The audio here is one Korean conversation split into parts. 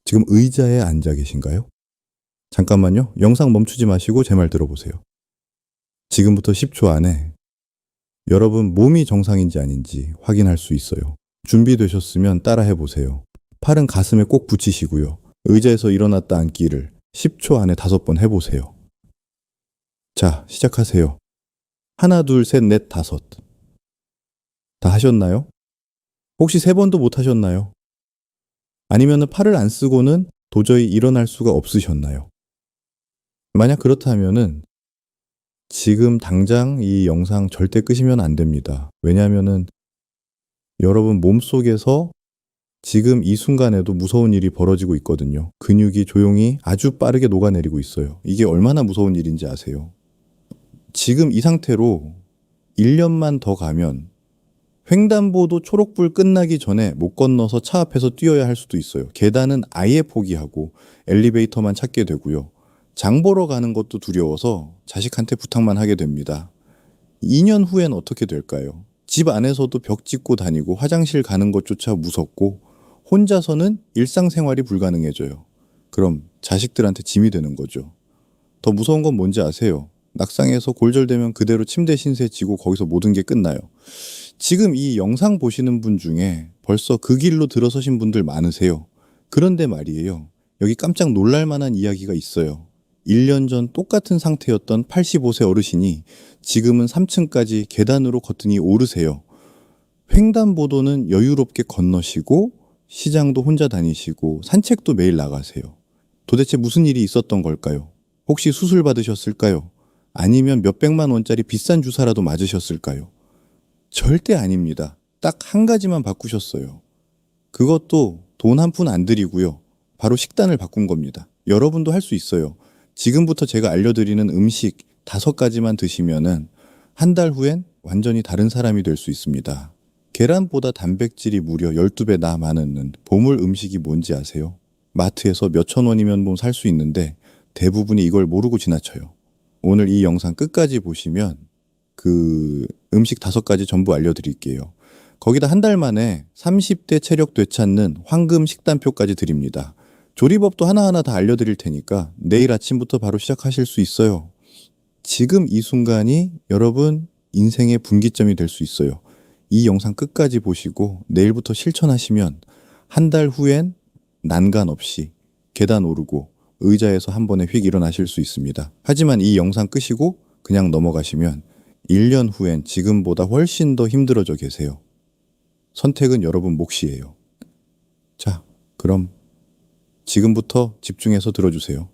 지금 의자에 앉아 계신가요? 잠깐만요. 영상 멈추지 마시고 제 말 들어보세요. 지금부터 10초 안에 여러분 몸이 정상인지 아닌지 확인할 수 있어요. 준비되셨으면 따라 해보세요. 팔은 가슴에 꼭 붙이시고요. 의자에서 일어났다 앉기를 10초 안에 5번 해보세요. 자, 시작하세요. 하나, 둘, 셋, 넷, 다섯. 다 하셨나요? 혹시 3번도 못 하셨나요? 아니면 팔을 안 쓰고는 도저히 일어날 수가 없으셨나요? 만약 그렇다면은 지금 당장 이 영상 절대 끄시면 안 됩니다. 왜냐하면은 여러분 몸속에서 지금 이 순간에도 무서운 일이 벌어지고 있거든요. 근육이 조용히 아주 빠르게 녹아내리고 있어요. 이게 얼마나 무서운 일인지 아세요? 지금 이 상태로 1년만 더 가면 횡단보도 초록불 끝나기 전에 못 건너서 차 앞에서 뛰어야 할 수도 있어요. 계단은 아예 포기하고 엘리베이터만 찾게 되고요. 장 보러 가는 것도 두려워서 자식한테 부탁만 하게 됩니다. 2년 후엔 어떻게 될까요? 집 안에서도 벽 짚고 다니고 화장실 가는 것조차 무섭고 혼자서는 일상생활이 불가능해져요. 그럼 자식들한테 짐이 되는 거죠. 더 무서운 건 뭔지 아세요? 낙상해서 골절되면 그대로 침대 신세 지고 거기서 모든 게 끝나요. 지금 이 영상 보시는 분 중에 벌써 그 길로 들어서신 분들 많으세요. 그런데 말이에요. 여기 깜짝 놀랄 만한 이야기가 있어요. 1년 전 똑같은 상태였던 85세 어르신이 지금은 3층까지 계단으로 거뜬히 오르세요. 횡단보도는 여유롭게 건너시고 시장도 혼자 다니시고 산책도 매일 나가세요. 도대체 무슨 일이 있었던 걸까요? 혹시 수술 받으셨을까요? 아니면 몇백만 원짜리 비싼 주사라도 맞으셨을까요? 절대 아닙니다. 딱 한 가지만 바꾸셨어요. 그것도 돈 한 푼 안 들이고요. 바로 식단을 바꾼 겁니다. 여러분도 할 수 있어요. 지금부터 제가 알려드리는 음식 5가지만 드시면은 한 달 후엔 완전히 다른 사람이 될 수 있습니다. 계란보다 단백질이 무려 12배나 많은 보물 음식이 뭔지 아세요? 마트에서 몇천 원이면 뭐 살 수 있는데 대부분이 이걸 모르고 지나쳐요. 오늘 이 영상 끝까지 보시면 그 음식 5가지 전부 알려드릴게요. 거기다 한 달 만에 30대 체력 되찾는 황금 식단표까지 드립니다. 조리법도 하나하나 다 알려드릴 테니까 내일 아침부터 바로 시작하실 수 있어요. 지금 이 순간이 여러분 인생의 분기점이 될 수 있어요. 이 영상 끝까지 보시고 내일부터 실천하시면 한 달 후엔 난간 없이 계단 오르고 의자에서 한 번에 휙 일어나실 수 있습니다. 하지만 이 영상 끄시고 그냥 넘어가시면 1년 후엔 지금보다 훨씬 더 힘들어져 계세요. 선택은 여러분 몫이에요. 자, 그럼 지금부터 집중해서 들어주세요.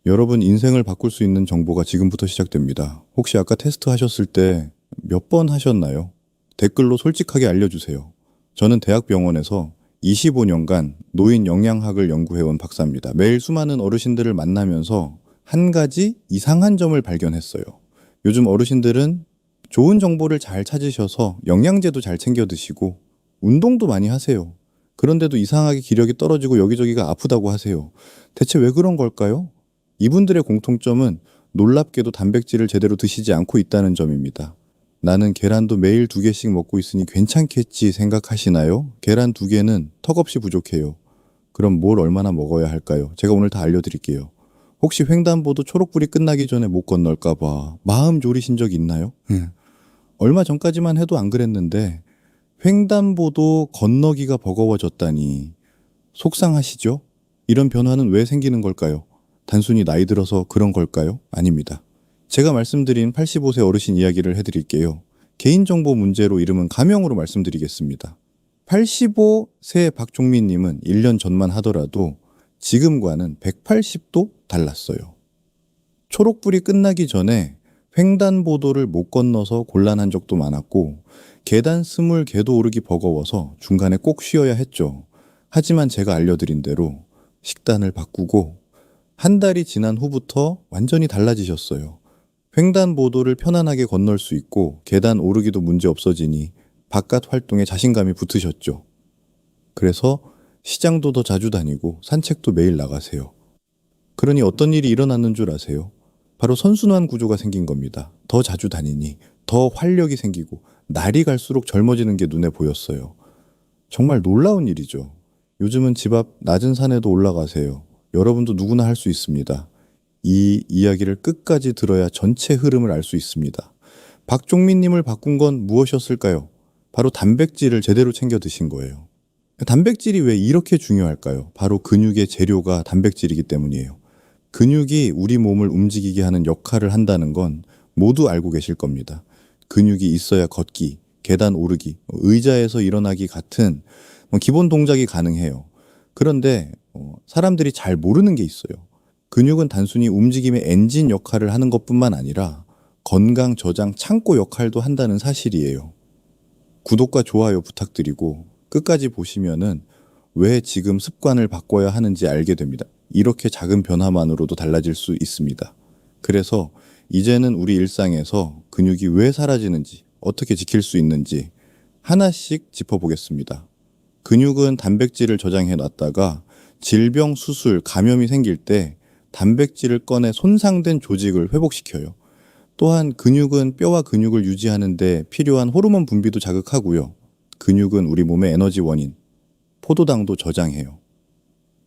여러분 인생을 바꿀 수 있는 정보가 지금부터 시작됩니다. 혹시 아까 테스트 하셨을 때 몇 번 하셨나요? 댓글로 솔직하게 알려주세요. 저는 대학병원에서 25년간 노인 영양학을 연구해온 박사입니다. 매일 수많은 어르신들을 만나면서 한 가지 이상한 점을 발견했어요. 요즘 어르신들은 좋은 정보를 잘 찾으셔서 영양제도 잘 챙겨 드시고 운동도 많이 하세요. 그런데도 이상하게 기력이 떨어지고 여기저기가 아프다고 하세요. 대체 왜 그런 걸까요? 이분들의 공통점은 놀랍게도 단백질을 제대로 드시지 않고 있다는 점입니다. 나는 계란도 매일 2개씩 먹고 있으니 괜찮겠지 생각하시나요? 계란 2개는 턱없이 부족해요. 그럼 뭘 얼마나 먹어야 할까요? 제가 오늘 다 알려드릴게요. 혹시 횡단보도 초록불이 끝나기 전에 못 건널까봐 마음 졸이신 적 있나요? 얼마 전까지만 해도 안 그랬는데 횡단보도 건너기가 버거워졌다니 속상하시죠? 이런 변화는 왜 생기는 걸까요? 단순히 나이 들어서 그런 걸까요? 아닙니다. 제가 말씀드린 85세 어르신 이야기를 해드릴게요. 개인정보 문제로 이름은 가명으로 말씀드리겠습니다. 85세 박종민님은 1년 전만 하더라도 지금과는 180도 달랐어요. 초록불이 끝나기 전에 횡단보도를 못 건너서 곤란한 적도 많았고 계단 20개도 오르기 버거워서 중간에 꼭 쉬어야 했죠. 하지만 제가 알려드린 대로 식단을 바꾸고 한 달이 지난 후부터 완전히 달라지셨어요. 횡단보도를 편안하게 건널 수 있고 계단 오르기도 문제 없어지니 바깥 활동에 자신감이 붙으셨죠. 그래서 시장도 더 자주 다니고 산책도 매일 나가세요. 그러니 어떤 일이 일어났는 줄 아세요? 바로 선순환 구조가 생긴 겁니다. 더 자주 다니니 더 활력이 생기고 날이 갈수록 젊어지는 게 눈에 보였어요. 정말 놀라운 일이죠. 요즘은 집 앞 낮은 산에도 올라가세요. 여러분도 누구나 할 수 있습니다. 이 이야기를 끝까지 들어야 전체 흐름을 알 수 있습니다. 박종민님을 바꾼 건 무엇이었을까요? 바로 단백질을 제대로 챙겨 드신 거예요. 단백질이 왜 이렇게 중요할까요? 바로 근육의 재료가 단백질이기 때문이에요. 근육이 우리 몸을 움직이게 하는 역할을 한다는 건 모두 알고 계실 겁니다. 근육이 있어야 걷기, 계단 오르기, 의자에서 일어나기 같은 기본 동작이 가능해요. 그런데 사람들이 잘 모르는 게 있어요. 근육은 단순히 움직임의 엔진 역할을 하는 것뿐만 아니라 건강 저장 창고 역할도 한다는 사실이에요. 구독과 좋아요 부탁드리고 끝까지 보시면은 왜 지금 습관을 바꿔야 하는지 알게 됩니다. 이렇게 작은 변화만으로도 달라질 수 있습니다. 그래서 이제는 우리 일상에서 근육이 왜 사라지는지, 어떻게 지킬 수 있는지 하나씩 짚어보겠습니다. 근육은 단백질을 저장해 놨다가 질병, 수술, 감염이 생길 때 단백질을 꺼내 손상된 조직을 회복시켜요. 또한 근육은 뼈와 근육을 유지하는 데 필요한 호르몬 분비도 자극하고요. 근육은 우리 몸의 에너지 원인, 포도당도 저장해요.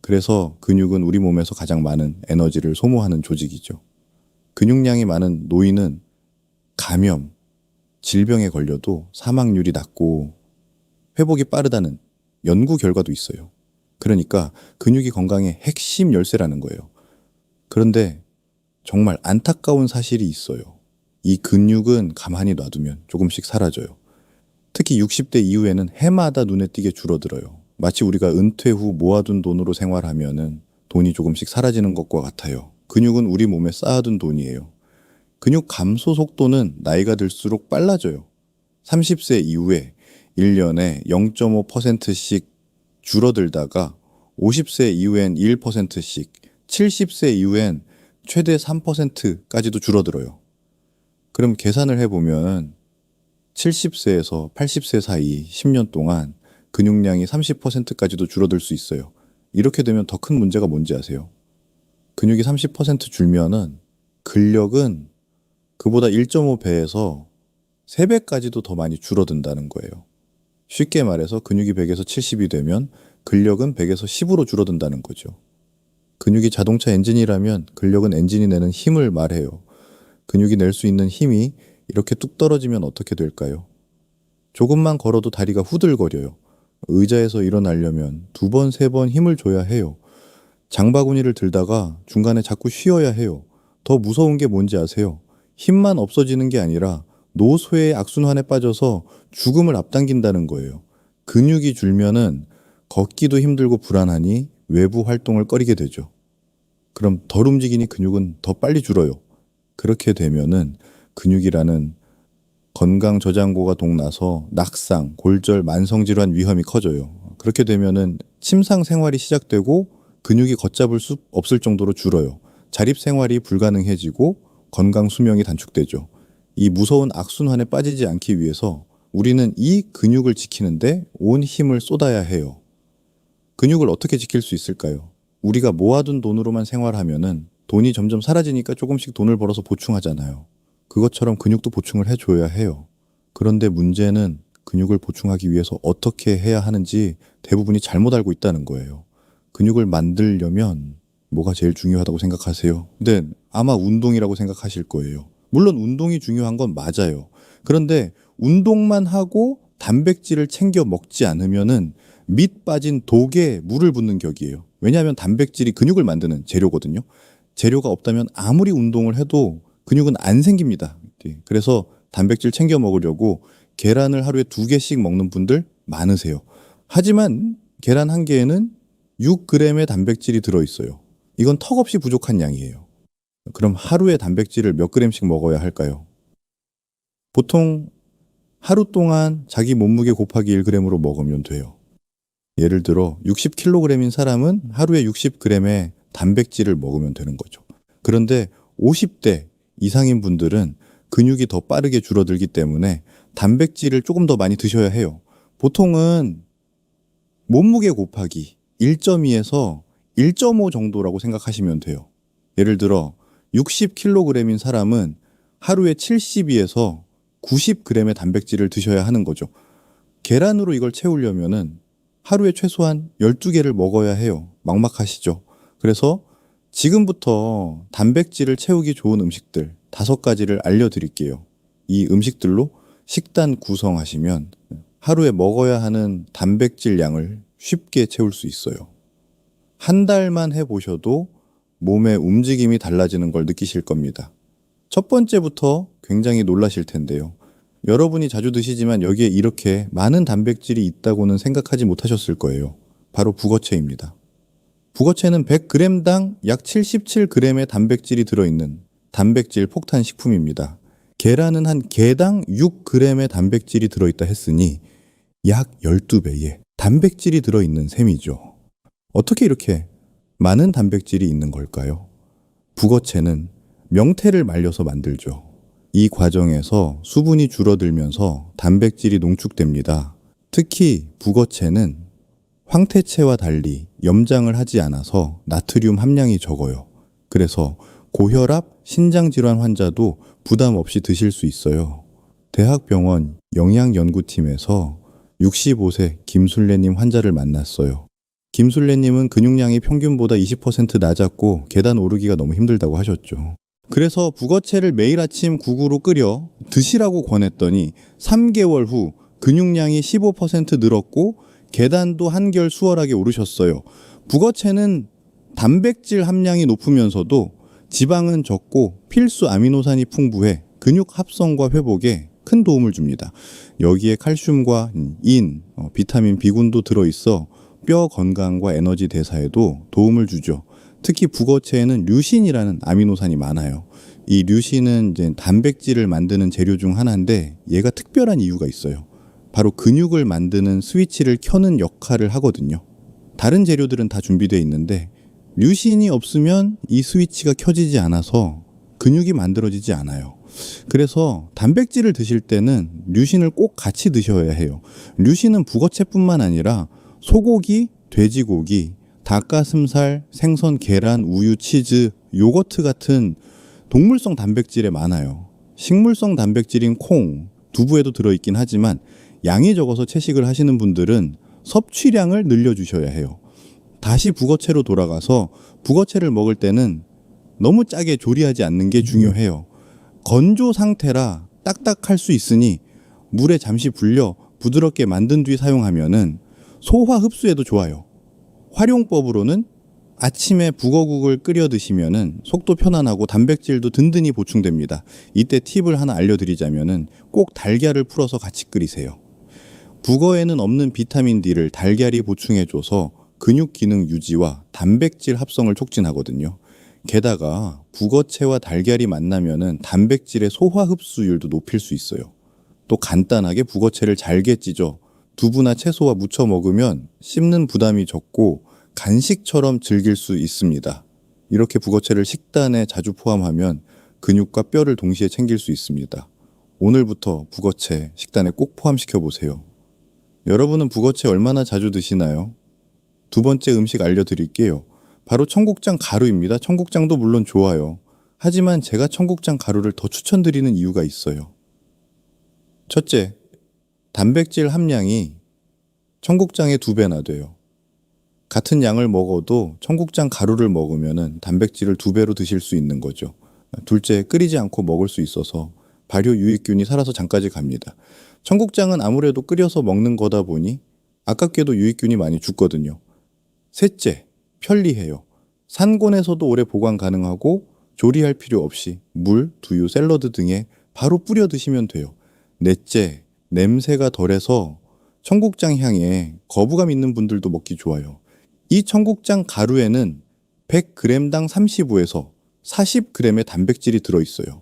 그래서 근육은 우리 몸에서 가장 많은 에너지를 소모하는 조직이죠. 근육량이 많은 노인은 감염, 질병에 걸려도 사망률이 낮고 회복이 빠르다는 연구 결과도 있어요. 그러니까 근육이 건강의 핵심 열쇠라는 거예요. 그런데 정말 안타까운 사실이 있어요. 이 근육은 가만히 놔두면 조금씩 사라져요. 특히 60대 이후에는 해마다 눈에 띄게 줄어들어요. 마치 우리가 은퇴 후 모아둔 돈으로 생활하면은 돈이 조금씩 사라지는 것과 같아요. 근육은 우리 몸에 쌓아둔 돈이에요. 근육 감소 속도는 나이가 들수록 빨라져요. 30세 이후에 1년에 0.5%씩 줄어들다가 50세 이후엔 1%씩, 70세 이후엔 최대 3%까지도 줄어들어요. 그럼 계산을 해보면 70세에서 80세 사이 10년 동안 근육량이 30%까지도 줄어들 수 있어요. 이렇게 되면 더 큰 문제가 뭔지 아세요? 근육이 30% 줄면은 근력은 그보다 1.5배에서 3배까지도 더 많이 줄어든다는 거예요. 쉽게 말해서 근육이 100에서 70이 되면 근력은 100에서 10으로 줄어든다는 거죠. 근육이 자동차 엔진이라면 근력은 엔진이 내는 힘을 말해요. 근육이 낼 수 있는 힘이 이렇게 뚝 떨어지면 어떻게 될까요? 조금만 걸어도 다리가 후들거려요. 의자에서 일어나려면 2번, 3번 힘을 줘야 해요. 장바구니를 들다가 중간에 자꾸 쉬어야 해요. 더 무서운 게 뭔지 아세요? 힘만 없어지는 게 아니라 노쇠의 악순환에 빠져서 죽음을 앞당긴다는 거예요. 근육이 줄면은 걷기도 힘들고 불안하니 외부 활동을 꺼리게 되죠. 그럼 덜 움직이니 근육은 더 빨리 줄어요. 그렇게 되면은 근육이라는 건강 저장고가 동나서 낙상, 골절, 만성질환 위험이 커져요. 그렇게 되면은 침상 생활이 시작되고 근육이 걷잡을 수 없을 정도로 줄어요. 자립 생활이 불가능해지고 건강 수명이 단축되죠. 이 무서운 악순환에 빠지지 않기 위해서 우리는 이 근육을 지키는데 온 힘을 쏟아야 해요. 근육을 어떻게 지킬 수 있을까요? 우리가 모아둔 돈으로만 생활하면은 돈이 점점 사라지니까 조금씩 돈을 벌어서 보충하잖아요. 그것처럼 근육도 보충을 해줘야 해요. 그런데 문제는 근육을 보충하기 위해서 어떻게 해야 하는지 대부분이 잘못 알고 있다는 거예요. 근육을 만들려면 뭐가 제일 중요하다고 생각하세요? 근데 아마 운동이라고 생각하실 거예요. 물론 운동이 중요한 건 맞아요. 그런데 운동만 하고 단백질을 챙겨 먹지 않으면은 밑 빠진 독에 물을 붓는 격이에요. 왜냐하면 단백질이 근육을 만드는 재료거든요. 재료가 없다면 아무리 운동을 해도 근육은 안 생깁니다. 그래서 단백질 챙겨 먹으려고 계란을 하루에 2개씩 먹는 분들 많으세요. 하지만 계란 한 개에는 6g의 단백질이 들어있어요. 이건 턱없이 부족한 양이에요. 그럼 하루에 단백질을 몇 g씩 먹어야 할까요? 보통 하루 동안 자기 몸무게 곱하기 1g으로 먹으면 돼요. 예를 들어 60kg인 사람은 하루에 60g의 단백질을 먹으면 되는 거죠. 그런데 50대 이상인 분들은 근육이 더 빠르게 줄어들기 때문에 단백질을 조금 더 많이 드셔야 해요. 보통은 몸무게 곱하기 1.2에서 1.5 정도라고 생각하시면 돼요. 예를 들어 60kg인 사람은 하루에 72에서 90g의 단백질을 드셔야 하는 거죠. 계란으로 이걸 채우려면은 하루에 최소한 12개를 먹어야 해요. 막막하시죠? 그래서 지금부터 단백질을 채우기 좋은 음식들 5가지를 알려드릴게요. 이 음식들로 식단 구성하시면 하루에 먹어야 하는 단백질 양을 쉽게 채울 수 있어요. 한 달만 해보셔도 몸의 움직임이 달라지는 걸 느끼실 겁니다. 첫 번째부터 굉장히 놀라실 텐데요. 여러분이 자주 드시지만 여기에 이렇게 많은 단백질이 있다고는 생각하지 못하셨을 거예요. 바로 북어채입니다. 북어채는 100g당 약 77g의 단백질이 들어있는 단백질 폭탄 식품입니다. 계란은 한 개당 6g의 단백질이 들어있다 했으니 약 12배의 단백질이 들어있는 셈이죠. 어떻게 이렇게 많은 단백질이 있는 걸까요? 북어채는 명태를 말려서 만들죠. 이 과정에서 수분이 줄어들면서 단백질이 농축됩니다. 특히 북어채는 황태채와 달리 염장을 하지 않아서 나트륨 함량이 적어요. 그래서 고혈압, 신장질환 환자도 부담 없이 드실 수 있어요. 대학병원 영양연구팀에서 65세 김술래님 환자를 만났어요. 김술래님은 근육량이 평균보다 20% 낮았고 계단 오르기가 너무 힘들다고 하셨죠. 그래서 북어채를 매일 아침 국으로 끓여 드시라고 권했더니 3개월 후 근육량이 15% 늘었고 계단도 한결 수월하게 오르셨어요. 북어채는 단백질 함량이 높으면서도 지방은 적고 필수 아미노산이 풍부해 근육 합성과 회복에 큰 도움을 줍니다. 여기에 칼슘과 인, 비타민 B군도 들어있어 뼈 건강과 에너지 대사에도 도움을 주죠. 특히 북어채에는 류신이라는 아미노산이 많아요. 이 류신은 이제 단백질을 만드는 재료 중 하나인데 얘가 특별한 이유가 있어요. 바로 근육을 만드는 스위치를 켜는 역할을 하거든요. 다른 재료들은 다 준비되어 있는데 류신이 없으면 이 스위치가 켜지지 않아서 근육이 만들어지지 않아요. 그래서 단백질을 드실 때는 류신을 꼭 같이 드셔야 해요. 류신은 북어채뿐만 아니라 소고기, 돼지고기, 닭가슴살, 생선, 계란, 우유, 치즈, 요거트 같은 동물성 단백질에 많아요. 식물성 단백질인 콩, 두부에도 들어있긴 하지만 양이 적어서 채식을 하시는 분들은 섭취량을 늘려주셔야 해요. 다시 북어채로 돌아가서 북어채를 먹을 때는 너무 짜게 조리하지 않는 게 중요해요. 건조 상태라 딱딱할 수 있으니 물에 잠시 불려 부드럽게 만든 뒤 사용하면은 소화 흡수에도 좋아요. 활용법으로는 아침에 북어국을 끓여 드시면은 속도 편안하고 단백질도 든든히 보충됩니다. 이때 팁을 하나 알려드리자면은 꼭 달걀을 풀어서 같이 끓이세요. 북어에는 없는 비타민 D를 달걀이 보충해줘서 근육 기능 유지와 단백질 합성을 촉진하거든요. 게다가 북어채와 달걀이 만나면은 단백질의 소화 흡수율도 높일 수 있어요. 또 간단하게 북어채를 잘게 찢어 두부나 채소와 무쳐 먹으면 씹는 부담이 적고 간식처럼 즐길 수 있습니다. 이렇게 북어채를 식단에 자주 포함하면 근육과 뼈를 동시에 챙길 수 있습니다. 오늘부터 북어채 식단에 꼭 포함시켜 보세요. 여러분은 북어채 얼마나 자주 드시나요? 두 번째 음식 알려드릴게요. 바로 청국장 가루입니다. 청국장도 물론 좋아요. 하지만 제가 청국장 가루를 더 추천드리는 이유가 있어요. 첫째, 단백질 함량이 청국장의 2배나 돼요. 같은 양을 먹어도 청국장 가루를 먹으면 단백질을 2배로 드실 수 있는 거죠. 둘째, 끓이지 않고 먹을 수 있어서 발효 유익균이 살아서 장까지 갑니다. 청국장은 아무래도 끓여서 먹는 거다 보니 아깝게도 유익균이 많이 죽거든요. 셋째, 편리해요. 산곤에서도 오래 보관 가능하고 조리할 필요 없이 물, 두유, 샐러드 등에 바로 뿌려 드시면 돼요. 넷째, 냄새가 덜해서 청국장 향에 거부감 있는 분들도 먹기 좋아요. 이 청국장 가루에는 100g당 35에서 40g의 단백질이 들어있어요.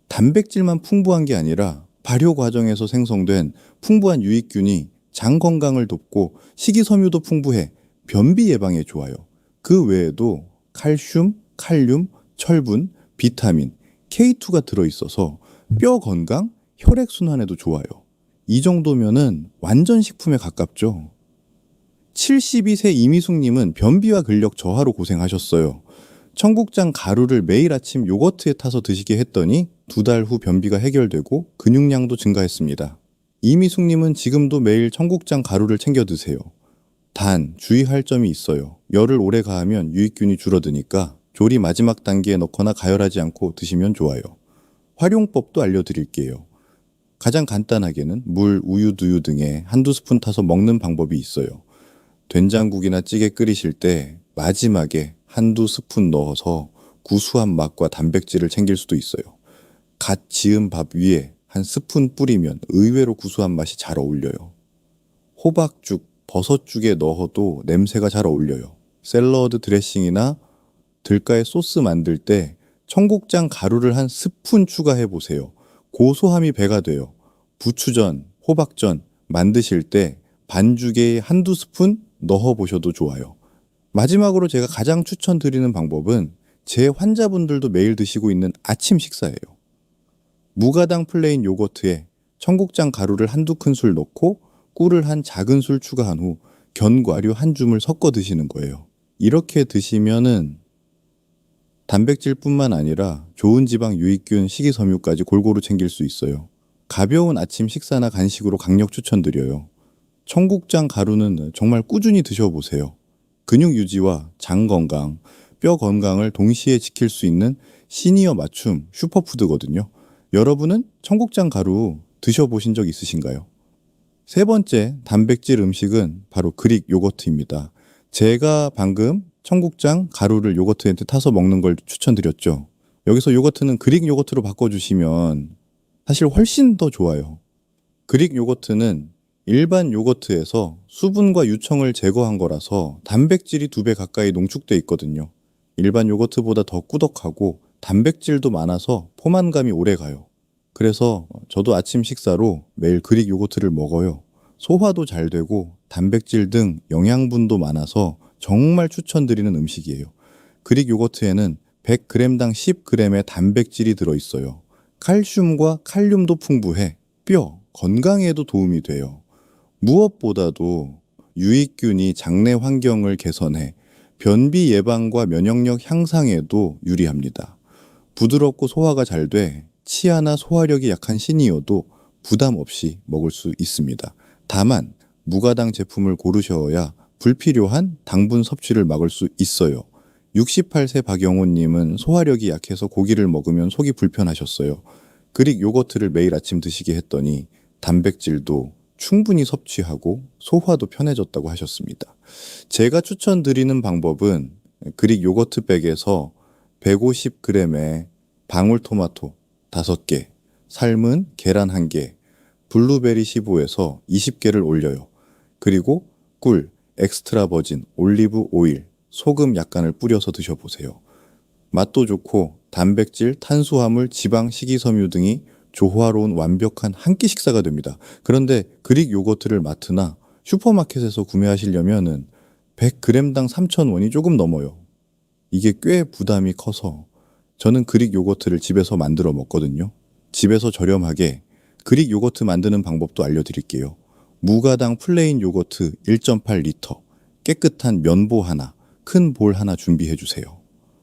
단백질만 풍부한 게 아니라 발효 과정에서 생성된 풍부한 유익균이 장 건강을 돕고 식이섬유도 풍부해 변비 예방에 좋아요. 그 외에도 칼슘, 칼륨, 철분, 비타민, K2가 들어있어서 뼈 건강, 혈액순환에도 좋아요. 이 정도면은 완전 식품에 가깝죠. 72세 이미숙님은 변비와 근력 저하로 고생하셨어요. 청국장 가루를 매일 아침 요거트에 타서 드시게 했더니 2달 후 변비가 해결되고 근육량도 증가했습니다. 이미숙님은 지금도 매일 청국장 가루를 챙겨 드세요. 단 주의할 점이 있어요. 열을 오래 가하면 유익균이 줄어드니까 조리 마지막 단계에 넣거나 가열하지 않고 드시면 좋아요. 활용법도 알려드릴게요. 가장 간단하게는 물, 우유, 두유 등에 한두 스푼 타서 먹는 방법이 있어요. 된장국이나 찌개 끓이실 때 마지막에 한두 스푼 넣어서 구수한 맛과 단백질을 챙길 수도 있어요. 갓 지은 밥 위에 한 스푼 뿌리면 의외로 구수한 맛이 잘 어울려요. 호박죽, 버섯죽에 넣어도 냄새가 잘 어울려요. 샐러드 드레싱이나 들깨 소스 만들 때 청국장 가루를 한 스푼 추가해 보세요. 고소함이 배가 돼요. 부추전, 호박전 만드실 때 반죽에 한두 스푼 넣어 보셔도 좋아요. 마지막으로 제가 가장 추천드리는 방법은 제 환자분들도 매일 드시고 있는 아침 식사예요. 무가당 플레인 요거트에 청국장 가루를 한두 큰술 넣고 꿀을 한 작은 술 추가한 후 견과류 한 줌을 섞어 드시는 거예요. 이렇게 드시면은 단백질뿐만 아니라 좋은 지방, 유익균, 식이섬유까지 골고루 챙길 수 있어요. 가벼운 아침 식사나 간식으로 강력 추천드려요. 청국장 가루는 정말 꾸준히 드셔보세요. 근육 유지와 장 건강, 뼈 건강을 동시에 지킬 수 있는 시니어 맞춤 슈퍼푸드거든요. 여러분은 청국장 가루 드셔보신 적 있으신가요? 세 번째 단백질 음식은 바로 그릭 요거트입니다. 제가 방금 청국장 가루를 요거트에 타서 먹는 걸 추천드렸죠. 여기서 요거트는 그릭 요거트로 바꿔주시면 사실 훨씬 더 좋아요. 그릭 요거트는 일반 요거트에서 수분과 유청을 제거한 거라서 단백질이 2배 가까이 농축돼 있거든요. 일반 요거트보다 더 꾸덕하고 단백질도 많아서 포만감이 오래 가요. 그래서 저도 아침 식사로 매일 그릭 요거트를 먹어요. 소화도 잘 되고 단백질 등 영양분도 많아서 정말 추천드리는 음식이에요. 그릭 요거트에는 100g당 10g의 단백질이 들어있어요. 칼슘과 칼륨도 풍부해 뼈 건강에도 도움이 돼요. 무엇보다도 유익균이 장내 환경을 개선해 변비 예방과 면역력 향상에도 유리합니다. 부드럽고 소화가 잘 돼 치아나 소화력이 약한 시니어도 부담 없이 먹을 수 있습니다. 다만 무가당 제품을 고르셔야 불필요한 당분 섭취를 막을 수 있어요. 68세 박영호님은 소화력이 약해서 고기를 먹으면 속이 불편하셨어요. 그릭 요거트를 매일 아침 드시게 했더니 단백질도 충분히 섭취하고 소화도 편해졌다고 하셨습니다. 제가 추천드리는 방법은 그릭 요거트 백에서 150g의 방울토마토 5개, 삶은 계란 1개, 블루베리 15에서 20개를 올려요. 그리고 꿀, 엑스트라 버진, 올리브 오일, 소금 약간을 뿌려서 드셔보세요. 맛도 좋고 단백질, 탄수화물, 지방, 식이섬유 등이 조화로운 완벽한 한 끼 식사가 됩니다. 그런데 그릭 요거트를 마트나 슈퍼마켓에서 구매하시려면 100g당 3,000원이 조금 넘어요. 이게 꽤 부담이 커서 저는 그릭 요거트를 집에서 만들어 먹거든요. 집에서 저렴하게 그릭 요거트 만드는 방법도 알려드릴게요. 무가당 플레인 요거트 1.8리터, 깨끗한 면보 하나, 큰 볼 하나 준비해 주세요.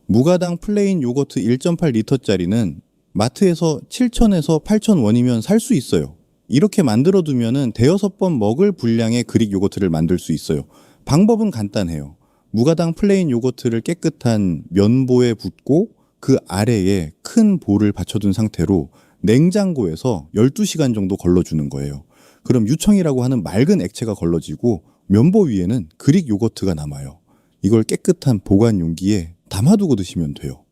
무가당 플레인 요거트 1.8리터짜리는 마트에서 7,000에서 8,000원이면 살 수 있어요. 이렇게 만들어 두면은 대여섯 번 먹을 분량의 그릭 요거트를 만들 수 있어요. 방법은 간단해요. 무가당 플레인 요거트를 깨끗한 면보에 붓고 그 아래에 큰 볼을 받쳐둔 상태로 냉장고에서 12시간 정도 걸러주는 거예요. 그럼 유청이라고 하는 맑은 액체가 걸러지고 면보 위에는 그릭 요거트가 남아요. 이걸 깨끗한 보관 용기에 담아두고 드시면 돼요.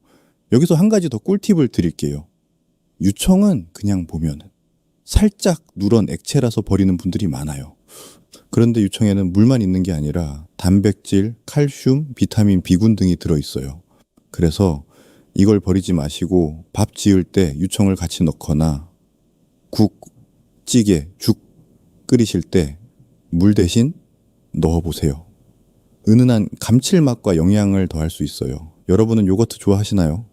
여기서 한 가지 더 꿀팁을 드릴게요. 유청은 그냥 보면 살짝 누런 액체라서 버리는 분들이 많아요. 그런데 유청에는 물만 있는 게 아니라 단백질, 칼슘, 비타민 B군 등이 들어있어요. 그래서 이걸 버리지 마시고 밥 지을 때 유청을 같이 넣거나 국, 찌개, 죽 끓이실 때 물 대신 넣어보세요. 은은한 감칠맛과 영양을 더할 수 있어요. 여러분은 요거트 좋아하시나요?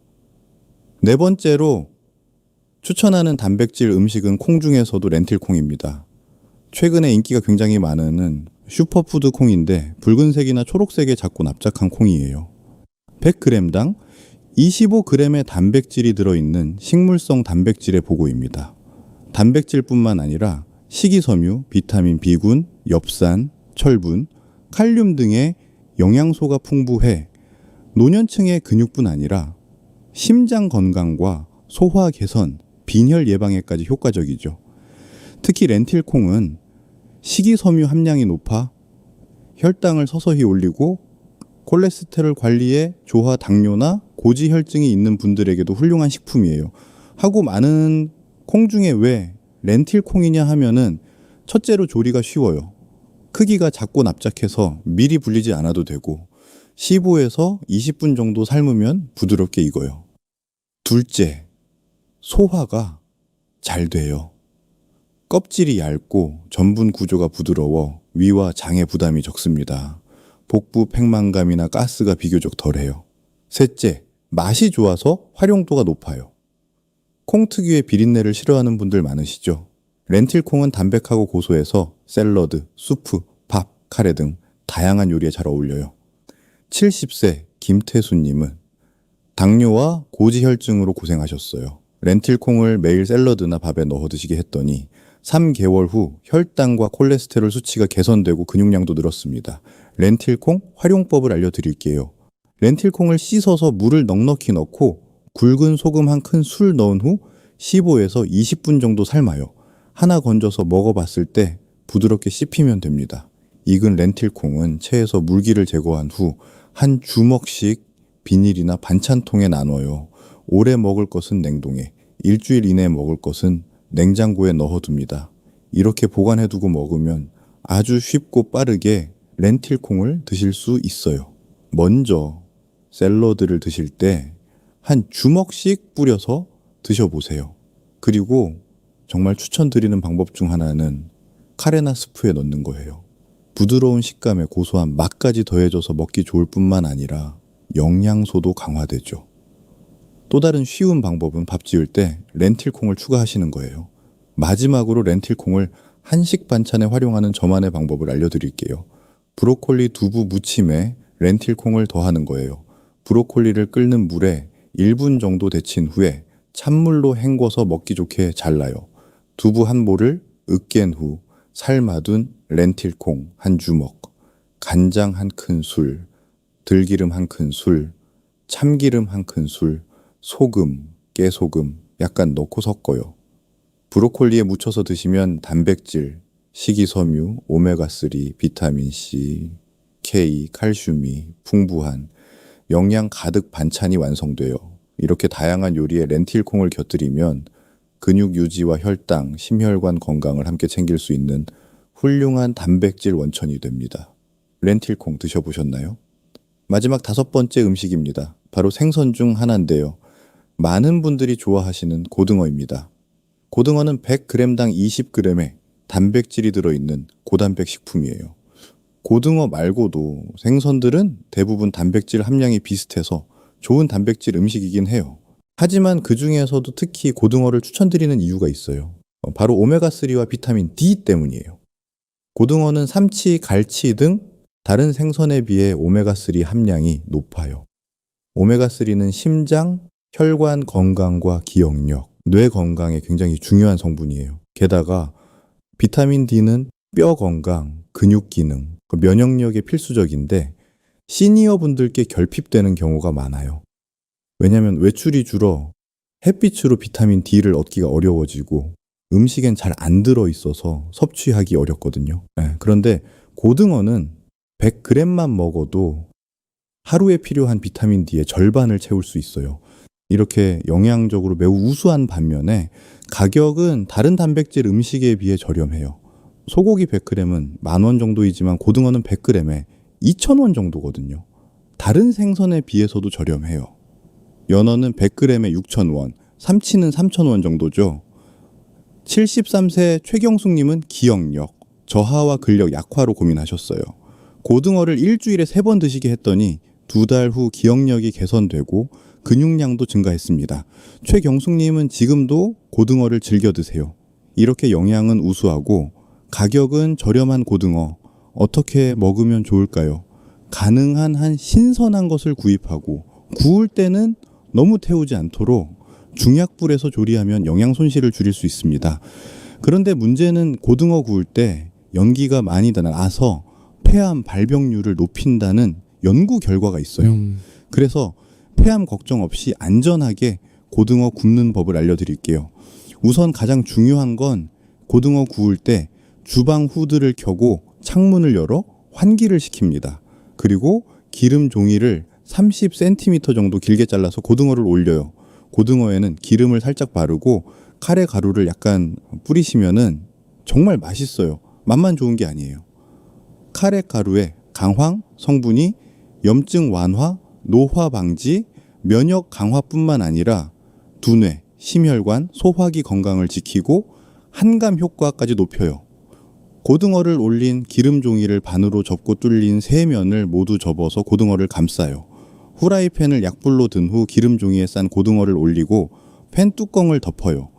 네 번째로 추천하는 단백질 음식은 콩 중에서도 렌틸콩입니다. 최근에 인기가 굉장히 많은 슈퍼푸드 콩인데 붉은색이나 초록색의 작고 납작한 콩이에요. 100g당 25g의 단백질이 들어있는 식물성 단백질의 보고입니다. 단백질뿐만 아니라 식이섬유, 비타민 B군, 엽산, 철분, 칼륨 등의 영양소가 풍부해 노년층의 근육뿐 아니라 심장 건강과 소화 개선, 빈혈 예방에까지 효과적이죠. 특히 렌틸콩은 식이섬유 함량이 높아 혈당을 서서히 올리고 콜레스테롤 관리에 조화 당뇨나 고지혈증이 있는 분들에게도 훌륭한 식품이에요. 하고 많은 콩 중에 왜 렌틸콩이냐 하면은 첫째로 조리가 쉬워요. 크기가 작고 납작해서 미리 불리지 않아도 되고 15에서 20분 정도 삶으면 부드럽게 익어요. 둘째, 소화가 잘 돼요. 껍질이 얇고 전분 구조가 부드러워 위와 장의 부담이 적습니다. 복부 팽만감이나 가스가 비교적 덜해요. 셋째, 맛이 좋아서 활용도가 높아요. 콩 특유의 비린내를 싫어하는 분들 많으시죠? 렌틸콩은 담백하고 고소해서 샐러드, 수프, 밥, 카레 등 다양한 요리에 잘 어울려요. 70세 김태수님은 당뇨와 고지혈증으로 고생하셨어요. 렌틸콩을 매일 샐러드나 밥에 넣어 드시게 했더니 3개월 후 혈당과 콜레스테롤 수치가 개선되고 근육량도 늘었습니다. 렌틸콩 활용법을 알려드릴게요. 렌틸콩을 씻어서 물을 넉넉히 넣고 굵은 소금 한 큰술 넣은 후 15에서 20분 정도 삶아요. 하나 건져서 먹어봤을 때 부드럽게 씹히면 됩니다. 익은 렌틸콩은 체에서 물기를 제거한 후 한 주먹씩 비닐이나 반찬통에 나눠요. 오래 먹을 것은 냉동에, 일주일 이내에 먹을 것은 냉장고에 넣어둡니다. 이렇게 보관해두고 먹으면 아주 쉽고 빠르게 렌틸콩을 드실 수 있어요. 먼저 샐러드를 드실 때 한 주먹씩 뿌려서 드셔보세요. 그리고 정말 추천드리는 방법 중 하나는 카레나 스프에 넣는 거예요. 부드러운 식감에 고소한 맛까지 더해져서 먹기 좋을 뿐만 아니라 영양소도 강화되죠. 또 다른 쉬운 방법은 밥 지을 때 렌틸콩을 추가하시는 거예요. 마지막으로 렌틸콩을 한식 반찬에 활용하는 저만의 방법을 알려드릴게요. 브로콜리 두부 무침에 렌틸콩을 더하는 거예요. 브로콜리를 끓는 물에 1분 정도 데친 후에 찬물로 헹궈서 먹기 좋게 잘라요. 두부 한 모를 으깬 후 삶아둔 렌틸콩 한 주먹, 간장 한 큰술, 들기름 한 큰술, 참기름 한 큰술, 소금, 깨소금 약간 넣고 섞어요. 브로콜리에 묻혀서 드시면 단백질, 식이섬유, 오메가3, 비타민C, K, 칼슘이 풍부한 영양 가득 반찬이 완성돼요. 이렇게 다양한 요리에 렌틸콩을 곁들이면 근육 유지와 혈당, 심혈관 건강을 함께 챙길 수 있는 훌륭한 단백질 원천이 됩니다. 렌틸콩 드셔보셨나요? 마지막 5번째 음식입니다. 바로 생선 중 하나인데요. 많은 분들이 좋아하시는 고등어입니다. 고등어는 100g당 20g의 단백질이 들어있는 고단백 식품이에요. 고등어 말고도 생선들은 대부분 단백질 함량이 비슷해서 좋은 단백질 음식이긴 해요. 하지만 그 중에서도 특히 고등어를 추천드리는 이유가 있어요. 바로 오메가3와 비타민 D 때문이에요. 고등어는 삼치, 갈치 등 다른 생선에 비해 오메가3 함량이 높아요. 오메가3는 심장, 혈관 건강과 기억력, 뇌 건강에 굉장히 중요한 성분이에요. 게다가 비타민 D는 뼈 건강, 근육 기능, 면역력에 필수적인데 시니어 분들께 결핍되는 경우가 많아요. 왜냐하면 외출이 줄어 햇빛으로 비타민 D를 얻기가 어려워지고 음식엔 잘 안 들어있어서 섭취하기 어렵거든요. 그런데 고등어는 100g만 먹어도 하루에 필요한 비타민 D의 절반을 채울 수 있어요. 이렇게 영양적으로 매우 우수한 반면에 가격은 다른 단백질 음식에 비해 저렴해요. 소고기 100g은 10,000원 정도이지만 고등어는 100g에 2,000원 정도거든요. 다른 생선에 비해서도 저렴해요. 연어는 100g에 6,000원, 삼치는 3,000원 정도죠. 73세 최경숙님은 기억력, 저하와 근력 약화로 고민하셨어요. 고등어를 일주일에 3번 드시게 했더니 2달 후 기억력이 개선되고 근육량도 증가했습니다. 최경숙님은 지금도 고등어를 즐겨 드세요. 이렇게 영양은 우수하고 가격은 저렴한 고등어, 어떻게 먹으면 좋을까요? 가능한 한 신선한 것을 구입하고 구울 때는 너무 태우지 않도록 중약불에서 조리하면 영양 손실을 줄일 수 있습니다. 그런데 문제는 고등어 구울 때 연기가 많이 나서 폐암 발병률을 높인다는 연구 결과가 있어요. 그래서 폐암 걱정 없이 안전하게 고등어 굽는 법을 알려드릴게요. 우선 가장 중요한 건 고등어 구울 때 주방 후드를 켜고 창문을 열어 환기를 시킵니다. 그리고 기름 종이를 30cm 정도 길게 잘라서 고등어를 올려요. 고등어에는 기름을 살짝 바르고 카레 가루를 약간 뿌리시면은 정말 맛있어요. 맛만 좋은 게 아니에요. 카레 가루에 강황 성분이 염증 완화, 노화 방지, 면역 강화뿐만 아니라 두뇌, 심혈관, 소화기 건강을 지키고 한감 효과까지 높여요. 고등어를 올린 기름 종이를 반으로 접고 뚫린 세 면을 모두 접어서 고등어를 감싸요. 후라이팬을 약불로 든 후 기름 종이에 싼 고등어를 올리고 팬 뚜껑을 덮어요.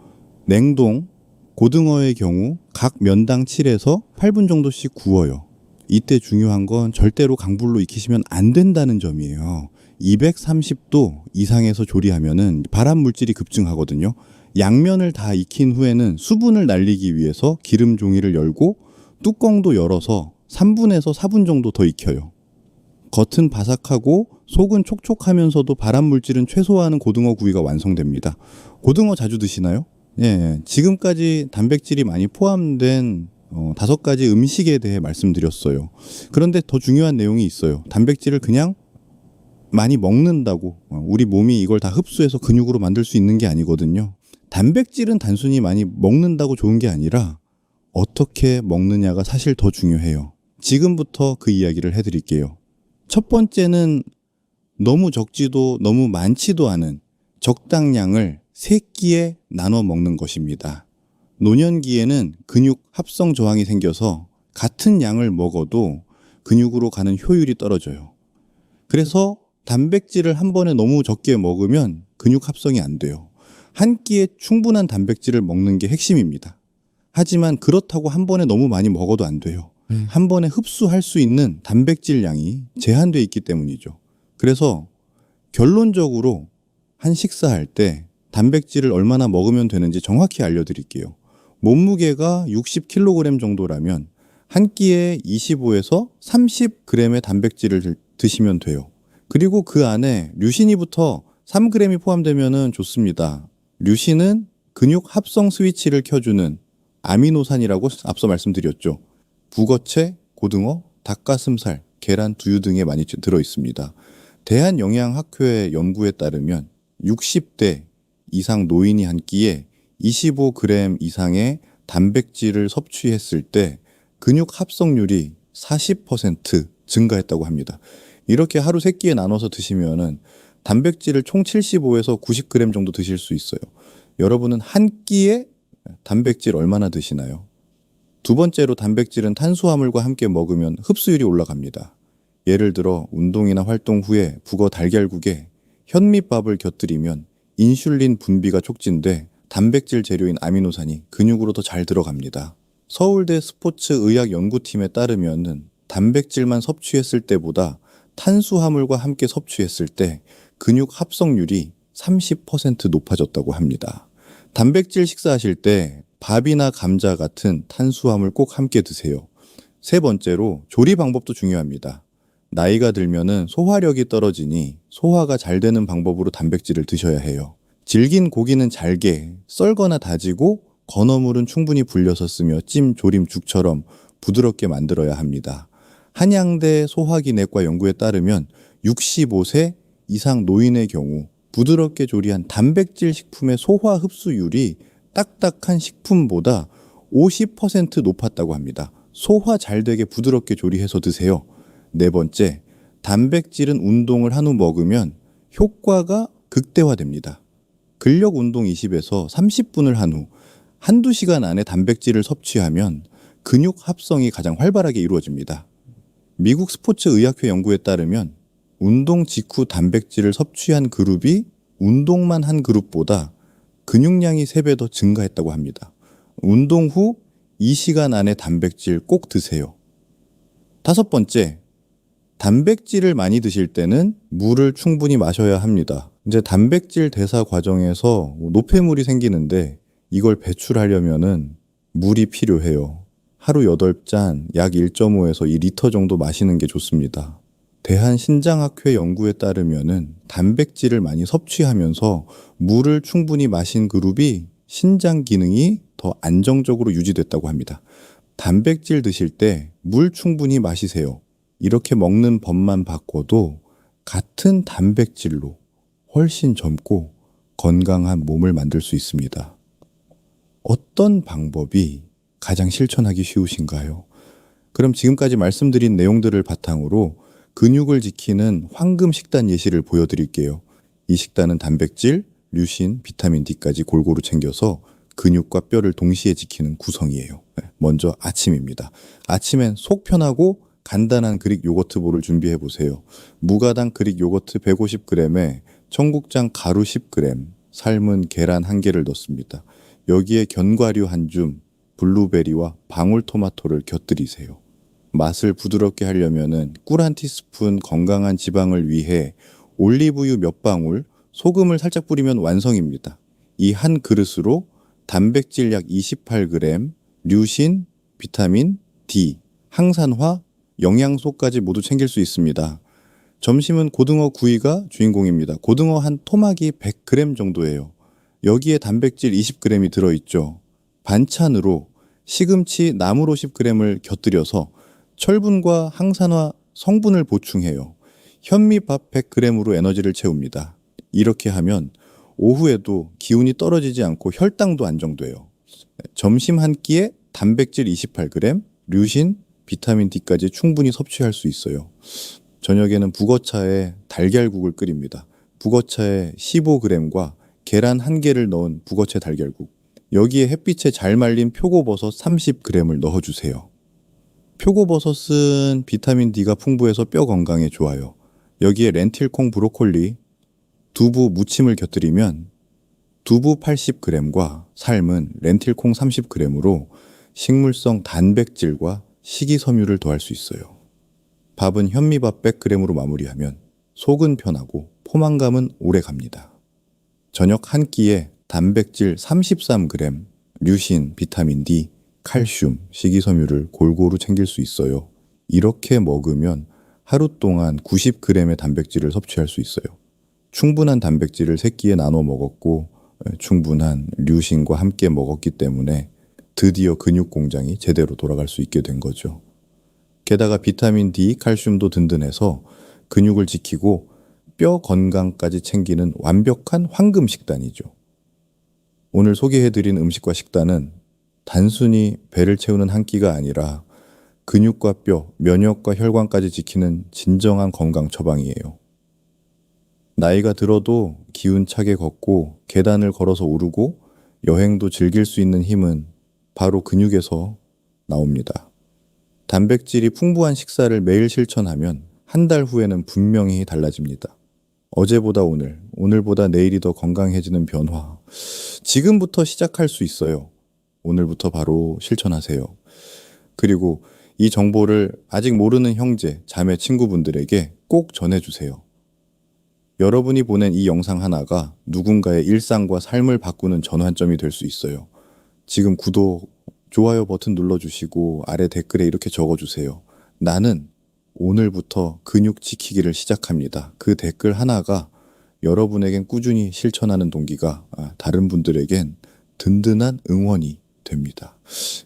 냉동, 고등어의 경우 각 면당 7에서 8분 정도씩 구워요. 이때 중요한 건 절대로 강불로 익히시면 안 된다는 점이에요. 230도 이상에서 조리하면은 발암 물질이 급증하거든요. 양면을 다 익힌 후에는 수분을 날리기 위해서 기름 종이를 열고 뚜껑도 열어서 3분에서 4분 정도 더 익혀요. 겉은 바삭하고 속은 촉촉하면서도 발암 물질은 최소화하는 고등어 구이가 완성됩니다. 고등어 자주 드시나요? 예, 지금까지 단백질이 많이 포함된 5가지 음식에 대해 말씀드렸어요. 그런데 더 중요한 내용이 있어요. 단백질을 그냥 많이 먹는다고 우리 몸이 이걸 다 흡수해서 근육으로 만들 수 있는 게 아니거든요. 단백질은 단순히 많이 먹는다고 좋은 게 아니라 어떻게 먹느냐가 사실 더 중요해요. 지금부터 그 이야기를 해드릴게요. 첫 번째는 너무 적지도 너무 많지도 않은 적당량을 3끼에 나눠 먹는 것입니다. 노년기에는 근육 합성 저항이 생겨서 같은 양을 먹어도 근육으로 가는 효율이 떨어져요. 그래서 단백질을 한 번에 너무 적게 먹으면 근육 합성이 안 돼요. 한 끼에 충분한 단백질을 먹는 게 핵심입니다. 하지만 그렇다고 한 번에 너무 많이 먹어도 안 돼요. 한 번에 흡수할 수 있는 단백질 양이 제한되어 있기 때문이죠. 그래서 결론적으로 한 식사할 때 단백질을 얼마나 먹으면 되는지 정확히 알려드릴게요. 몸무게가 60kg 정도라면 한 끼에 25에서 30g의 단백질을 드시면 돼요. 그리고 그 안에 류신이부터 3g이 포함되면 좋습니다. 류신은 근육 합성 스위치를 켜주는 아미노산이라고 앞서 말씀드렸죠. 북어채, 고등어, 닭가슴살, 계란, 두유 등에 많이 들어있습니다. 대한영양학회의 연구에 따르면 60대 이상 노인이 한 끼에 25g 이상의 단백질을 섭취했을 때 근육 합성률이 40% 증가했다고 합니다. 이렇게 하루 3끼에 나눠서 드시면은 단백질을 총 75에서 90g 정도 드실 수 있어요. 여러분은 한 끼에 단백질 얼마나 드시나요? 두 번째로 단백질은 탄수화물과 함께 먹으면 흡수율이 올라갑니다. 예를 들어 운동이나 활동 후에 북어 달걀국에 현미밥을 곁들이면 인슐린 분비가 촉진돼 단백질 재료인 아미노산이 근육으로 더 잘 들어갑니다. 서울대 스포츠의학연구팀에 따르면 단백질만 섭취했을 때보다 탄수화물과 함께 섭취했을 때 근육 합성률이 30% 높아졌다고 합니다. 단백질 식사하실 때 밥이나 감자 같은 탄수화물 꼭 함께 드세요. 세 번째로 조리 방법도 중요합니다. 나이가 들면은 소화력이 떨어지니 소화가 잘 되는 방법으로 단백질을 드셔야 해요. 질긴 고기는 잘게 썰거나 다지고 건어물은 충분히 불려서 쓰며 찜, 조림, 죽처럼 부드럽게 만들어야 합니다. 한양대 소화기내과 연구에 따르면 65세 이상 노인의 경우 부드럽게 조리한 단백질 식품의 소화 흡수율이 딱딱한 식품보다 50% 높았다고 합니다. 소화 잘 되게 부드럽게 조리해서 드세요. 네 번째, 단백질은 운동을 한 후 먹으면 효과가 극대화됩니다. 근력 운동 20에서 30분을 한 후 한두 시간 안에 단백질을 섭취하면 근육 합성이 가장 활발하게 이루어집니다. 미국 스포츠의학회 연구에 따르면 운동 직후 단백질을 섭취한 그룹이 운동만 한 그룹보다 근육량이 3배 더 증가했다고 합니다. 운동 후 2시간 안에 단백질 꼭 드세요. 다섯 번째, 단백질을 많이 드실 때는 물을 충분히 마셔야 합니다. 이제 단백질 대사 과정에서 노폐물이 생기는데 이걸 배출하려면은 물이 필요해요. 하루 8잔 약 1.5에서 2리터 정도 마시는 게 좋습니다. 대한신장학회 연구에 따르면은 단백질을 많이 섭취하면서 물을 충분히 마신 그룹이 신장 기능이 더 안정적으로 유지됐다고 합니다. 단백질 드실 때 물 충분히 마시세요. 이렇게 먹는 법만 바꿔도 같은 단백질로 훨씬 젊고 건강한 몸을 만들 수 있습니다. 어떤 방법이 가장 실천하기 쉬우신가요? 그럼 지금까지 말씀드린 내용들을 바탕으로 근육을 지키는 황금 식단 예시를 보여드릴게요. 이 식단은 단백질, 류신, 비타민 D까지 골고루 챙겨서 근육과 뼈를 동시에 지키는 구성이에요. 먼저 아침입니다. 아침엔 속 편하고 간단한 그릭 요거트볼을 준비해 보세요. 무가당 그릭 요거트 150g에 청국장 가루 10g, 삶은 계란 1개를 넣습니다. 여기에 견과류 한 줌, 블루베리와 방울토마토를 곁들이세요. 맛을 부드럽게 하려면 꿀 한 티스푼, 건강한 지방을 위해 올리브유 몇 방울, 소금을 살짝 뿌리면 완성입니다. 이 한 그릇으로 단백질 약 28g, 류신, 비타민 D, 항산화, 영양소까지 모두 챙길 수 있습니다. 점심은 고등어 구이가 주인공입니다. 고등어 한 토막이 100g 정도예요. 여기에 단백질 20g이 들어있죠. 반찬으로 시금치 나물 50g을 곁들여서 철분과 항산화 성분을 보충해요. 현미밥 100g으로 에너지를 채웁니다. 이렇게 하면 오후에도 기운이 떨어지지 않고 혈당도 안정돼요. 점심 한 끼에 단백질 28g, 류신, 비타민 D까지 충분히 섭취할 수 있어요. 저녁에는 북어차에 달걀국을 끓입니다. 북어차에 15g과 계란 1개를 넣은 북어채 달걀국. 여기에 햇빛에 잘 말린 표고버섯 30g을 넣어주세요. 표고버섯은 비타민 D가 풍부해서 뼈 건강에 좋아요. 여기에 렌틸콩 브로콜리, 두부 무침을 곁들이면 두부 80g과 삶은 렌틸콩 30g으로 식물성 단백질과 식이섬유를 더할 수 있어요. 밥은 현미밥 100g으로 마무리하면 속은 편하고 포만감은 오래 갑니다. 저녁 한 끼에 단백질 33g, 류신, 비타민 D, 칼슘, 식이섬유를 골고루 챙길 수 있어요. 이렇게 먹으면 하루 동안 90g의 단백질을 섭취할 수 있어요. 충분한 단백질을 3끼에 나눠 먹었고 충분한 류신과 함께 먹었기 때문에 드디어 근육 공장이 제대로 돌아갈 수 있게 된 거죠. 게다가 비타민 D, 칼슘도 든든해서 근육을 지키고 뼈 건강까지 챙기는 완벽한 황금 식단이죠. 오늘 소개해드린 음식과 식단은 단순히 배를 채우는 한 끼가 아니라 근육과 뼈, 면역과 혈관까지 지키는 진정한 건강 처방이에요. 나이가 들어도 기운차게 걷고 계단을 걸어서 오르고 여행도 즐길 수 있는 힘은 바로 근육에서 나옵니다. 단백질이 풍부한 식사를 매일 실천하면 한 달 후에는 분명히 달라집니다. 어제보다 오늘, 오늘보다 내일이 더 건강해지는 변화. 지금부터 시작할 수 있어요. 오늘부터 바로 실천하세요. 그리고 이 정보를 아직 모르는 형제, 자매, 친구분들에게 꼭 전해주세요. 여러분이 보낸 이 영상 하나가 누군가의 일상과 삶을 바꾸는 전환점이 될 수 있어요. 지금 구독, 좋아요 버튼 눌러주시고 아래 댓글에 이렇게 적어주세요. 나는 오늘부터 근육 지키기를 시작합니다. 그 댓글 하나가 여러분에겐 꾸준히 실천하는 동기가 다른 분들에겐 든든한 응원이 됩니다.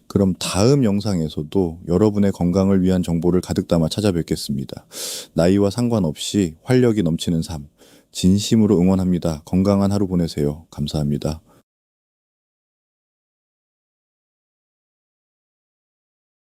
그럼 다음 영상에서도 여러분의 건강을 위한 정보를 가득 담아 찾아뵙겠습니다. 나이와 상관없이 활력이 넘치는 삶, 진심으로 응원합니다. 건강한 하루 보내세요. 감사합니다.